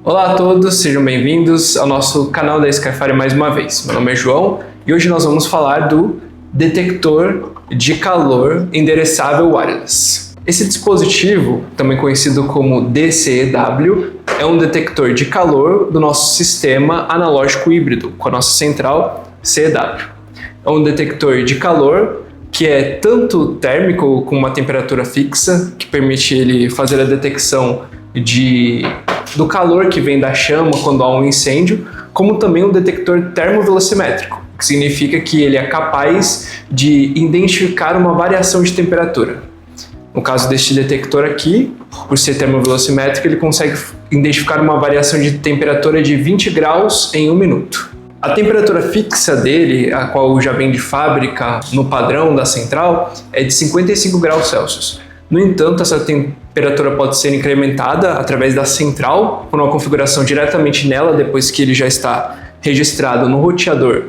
Olá a todos, sejam bem-vindos ao nosso canal da Skyfire mais uma vez. Meu nome é João e hoje nós vamos falar do detector de calor endereçável wireless. Esse dispositivo, também conhecido como DCEW, é um detector de calor do nosso sistema analógico híbrido, com a nossa central CEW. É um detector de calor que é tanto térmico, com uma temperatura fixa, que permite ele fazer a detecção do calor que vem da chama quando há um incêndio, como também um detector termovelocimétrico, que significa que ele é capaz de identificar uma variação de temperatura. No caso deste detector aqui, por ser termovelocimétrico, ele consegue identificar uma variação de temperatura de 20 graus em 1 minuto. A temperatura fixa dele, a qual já vem de fábrica no padrão da central, é de 55 graus Celsius. No entanto, essa temperatura pode ser incrementada através da central, por uma configuração diretamente nela, depois que ele já está registrado no roteador.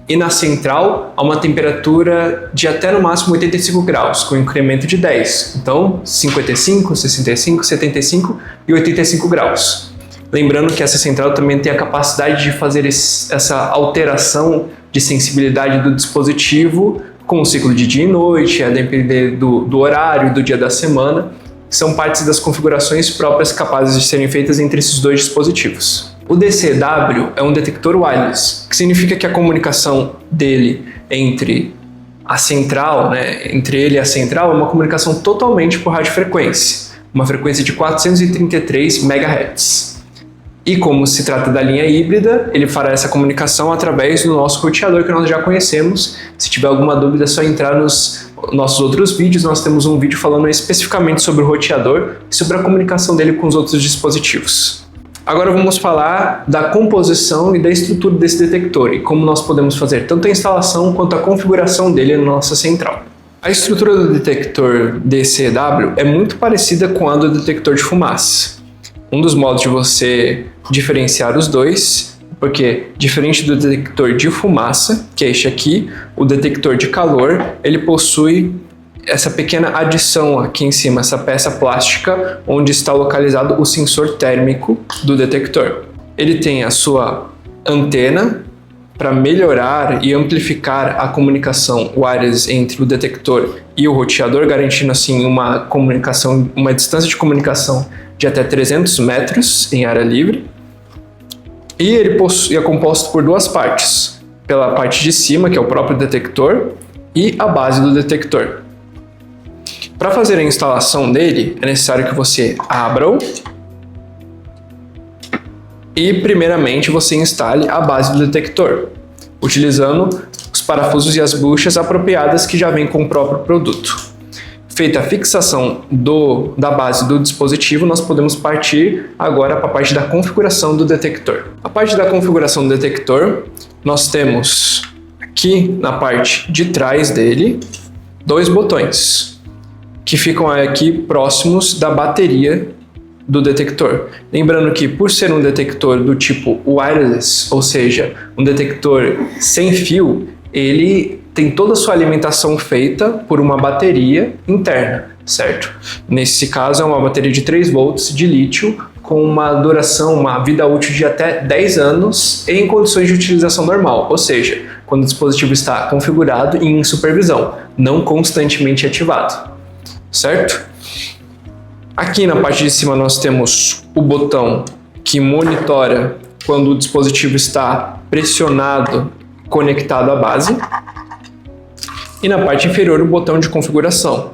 E na central, a uma temperatura de até no máximo 85 graus, com incremento de 10. Então, 55, 65, 75 e 85 graus. Lembrando que essa central também tem a capacidade de fazer essa alteração de sensibilidade do dispositivo com o ciclo de dia e noite, a depender do horário, do dia da semana, são partes das configurações próprias capazes de serem feitas entre esses dois dispositivos. O DCEW é um detector wireless, que significa que a comunicação dele entre a central, entre ele e a central, é uma comunicação totalmente por radiofrequência, uma frequência de 433 MHz. E como se trata da linha híbrida, ele fará essa comunicação através do nosso roteador que nós já conhecemos. Se tiver alguma dúvida, é só entrar nos nossos outros vídeos. Nós temos um vídeo falando especificamente sobre o roteador e sobre a comunicação dele com os outros dispositivos. Agora vamos falar da composição e da estrutura desse detector e como nós podemos fazer tanto a instalação quanto a configuração dele na nossa central. A estrutura do detector DCEW é muito parecida com a do detector de fumaça. Um dos modos de você diferenciar os dois, porque diferente do detector de fumaça, que é este aqui, o detector de calor, ele possui essa pequena adição aqui em cima, essa peça plástica, onde está localizado o sensor térmico do detector. Ele tem a sua antena para melhorar e amplificar a comunicação wireless entre o detector e o roteador, garantindo assim uma distância de comunicação de até 300 metros em área livre. E ele é composto por duas partes, pela parte de cima, que é o próprio detector, e a base do detector. Para fazer a instalação dele, é necessário que você abra-o e, primeiramente, você instale a base do detector, utilizando os parafusos e as buchas apropriadas que já vêm com o próprio produto. Feita a fixação da base do dispositivo, nós podemos partir agora para a parte da configuração do detector. A parte da configuração do detector, nós temos aqui na parte de trás dele, dois botões, que ficam aqui próximos da bateria do detector. Lembrando que por ser um detector do tipo wireless, ou seja, um detector sem fio, ele tem toda a sua alimentação feita por uma bateria interna, certo? Nesse caso é uma bateria de 3 volts de lítio com uma vida útil de até 10 anos em condições de utilização normal, ou seja, quando o dispositivo está configurado e em supervisão, não constantemente ativado, certo? Aqui na parte de cima nós temos o botão que monitora quando o dispositivo está pressionado, conectado à base. E na parte inferior o botão de configuração.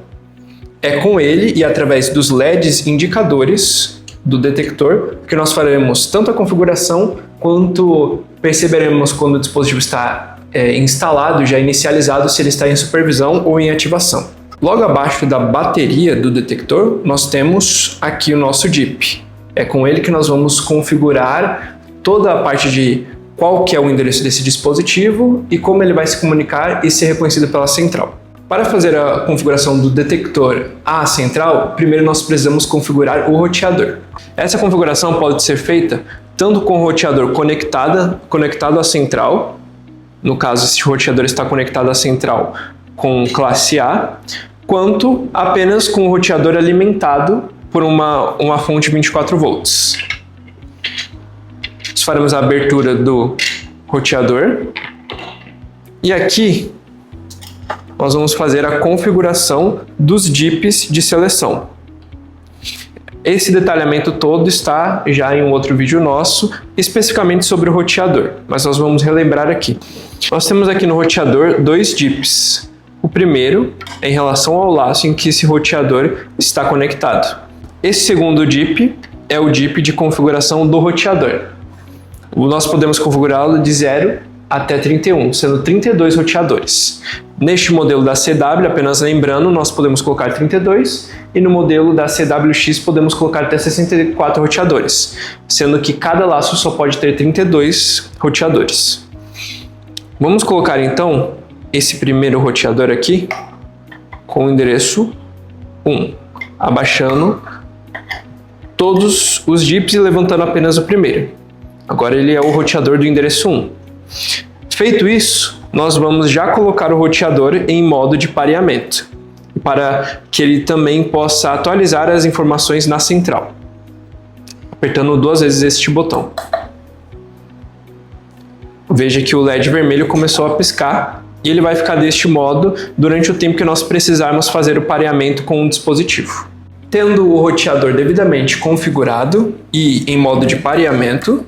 É com ele e através dos LEDs indicadores do detector que nós faremos tanto a configuração quanto perceberemos quando o dispositivo está instalado, já inicializado, se ele está em supervisão ou em ativação. Logo abaixo da bateria do detector nós temos aqui o nosso DIP. É com ele que nós vamos configurar toda a parte de qual que é o endereço desse dispositivo e como ele vai se comunicar e ser reconhecido pela central. Para fazer a configuração do detector à central, primeiro nós precisamos configurar o roteador. Essa configuração pode ser feita tanto com o roteador conectado à central, no caso esse roteador está conectado à central com classe A, quanto apenas com o roteador alimentado por uma fonte 24 volts. nós faremos a abertura do roteador. E aqui nós vamos fazer a configuração dos DIPs de seleção. Esse detalhamento todo está já em um outro vídeo nosso, especificamente sobre o roteador, mas nós vamos relembrar aqui. Nós temos aqui no roteador dois DIPs. O primeiro é em relação ao laço em que esse roteador está conectado. Esse segundo DIP é o DIP de configuração do roteador. Nós podemos configurá-lo de 0 até 31, sendo 32 roteadores. Neste modelo da CW, apenas lembrando, nós podemos colocar 32 e no modelo da CWX podemos colocar até 64 roteadores, sendo que cada laço só pode ter 32 roteadores. Vamos colocar então esse primeiro roteador aqui com o endereço 1, abaixando todos os DIPs e levantando apenas o primeiro. Agora ele é o roteador do endereço 1. Feito isso, nós vamos já colocar o roteador em modo de pareamento, para que ele também possa atualizar as informações na central, apertando 2 vezes este botão. Veja que o LED vermelho começou a piscar e ele vai ficar deste modo durante o tempo que nós precisarmos fazer o pareamento com o dispositivo. Tendo o roteador devidamente configurado e em modo de pareamento,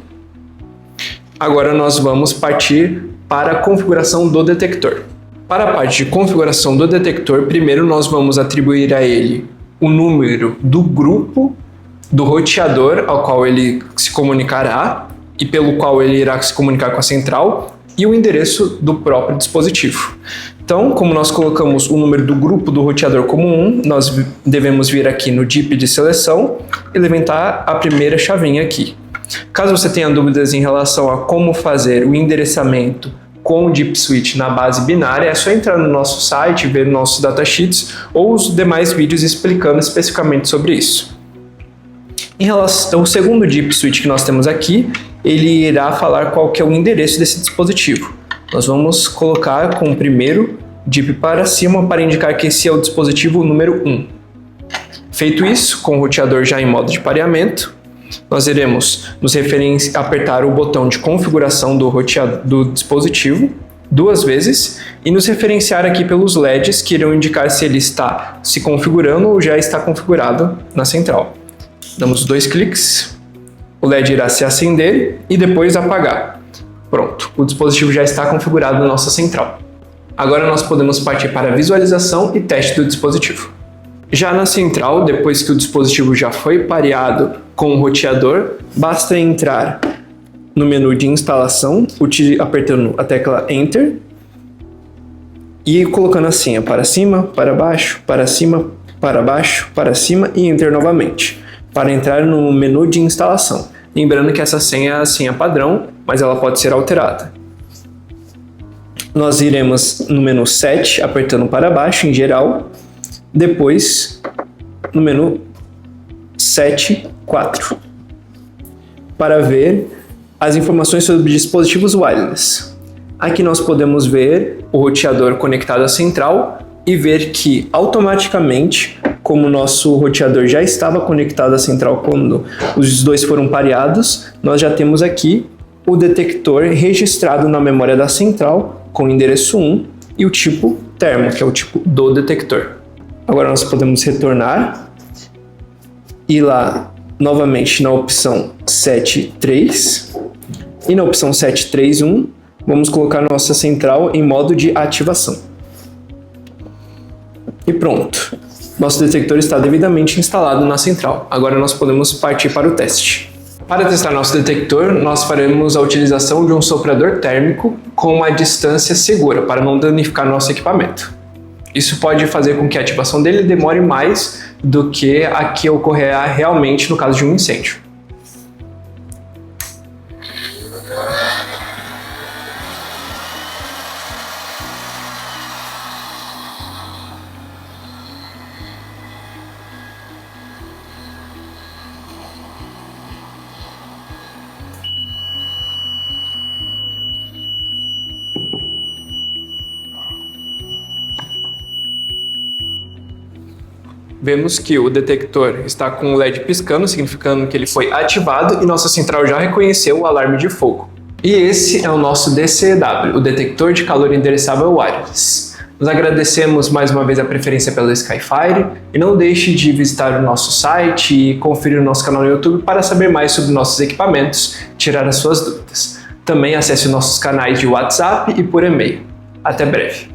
agora nós vamos partir para a configuração do detector. Para a parte de configuração do detector, primeiro nós vamos atribuir a ele o número do grupo do roteador ao qual ele se comunicará e pelo qual ele irá se comunicar com a central e o endereço do próprio dispositivo. Então, como nós colocamos o número do grupo do roteador como 1, nós devemos vir aqui no DIP de seleção e levantar a primeira chavinha aqui. Caso você tenha dúvidas em relação a como fazer o endereçamento com o DIP Switch na base binária, é só entrar no nosso site, ver nossos datasheets ou os demais vídeos explicando especificamente sobre isso. Em relação ao segundo DIP Switch que nós temos aqui, ele irá falar qual que é o endereço desse dispositivo. Nós vamos colocar com o primeiro DIP para cima para indicar que esse é o dispositivo número 1. Feito isso, com o roteador já em modo de pareamento, nós iremos apertar o botão de configuração do dispositivo 2 vezes e nos referenciar aqui pelos LEDs que irão indicar se ele está se configurando ou já está configurado na central. Damos 2 cliques, o LED irá se acender e depois apagar. Pronto, o dispositivo já está configurado na nossa central. Agora nós podemos partir para a visualização e teste do dispositivo. Já na central, depois que o dispositivo já foi pareado com o roteador, basta entrar no menu de instalação, apertando a tecla Enter e colocando a senha para cima, para baixo, para cima, para baixo, para cima e Enter novamente, para entrar no menu de instalação. Lembrando que essa senha é a senha padrão, mas ela pode ser alterada. Nós iremos no menu 7, apertando para baixo em geral, depois no menu 7.4 para ver as informações sobre dispositivos wireless. Aqui nós podemos ver o roteador conectado à central e ver que automaticamente, como o nosso roteador já estava conectado à central quando os dois foram pareados, nós já temos aqui o detector registrado na memória da central com o endereço 1 e o tipo termo, que é o tipo do detector. Agora nós podemos retornar e lá novamente na opção 7.3 e na opção 7.3.1 vamos colocar nossa central em modo de ativação. E pronto, nosso detector está devidamente instalado na central. Agora nós podemos partir para o teste. Para testar nosso detector, nós faremos a utilização de um soprador térmico com uma distância segura para não danificar nosso equipamento. Isso pode fazer com que a ativação dele demore mais do que a que ocorrerá realmente no caso de um incêndio. vemos que o detector está com o LED piscando, significando que ele foi ativado e nossa central já reconheceu o alarme de fogo. E esse é o nosso DCEW, o Detector de Calor Endereçável Wireless. Nós agradecemos mais uma vez a preferência pela Skyfire e não deixe de visitar o nosso site e conferir o nosso canal no YouTube para saber mais sobre nossos equipamentos e tirar as suas dúvidas. Também acesse nossos canais de WhatsApp e por e-mail. Até breve!